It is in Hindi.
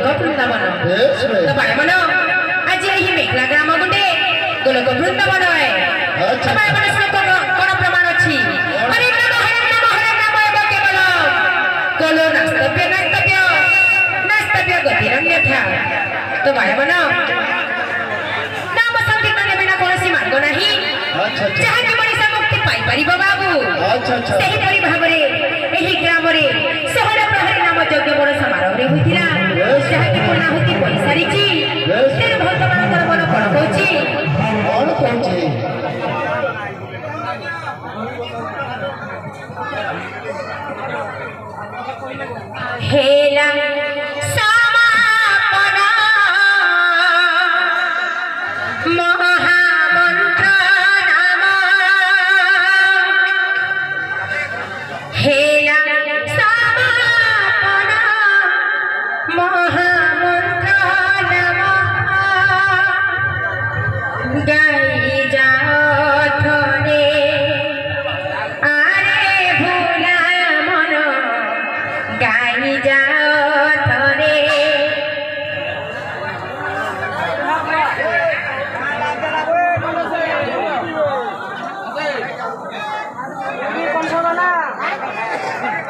गोलोक वृंदावन तो भाई मन आज यही मेघला ग्राम गुटे गोलोक वृंदावन है तो भाई मन से कोन प्रमाण अछि हरे नाम एव केवल गोलो नास्तव्य गतिरन्यथा तो भाई मन नाम संकीर्तन बिना कोनसी मार्ग नाही जहाँ की मनीष मुक्ति पाई परिबो बाबू सही परि भाबरे एही ग्राम रे 16 प्रहरी नाम यज्ञ बड़ समारोह रे होइतिला जहाँ की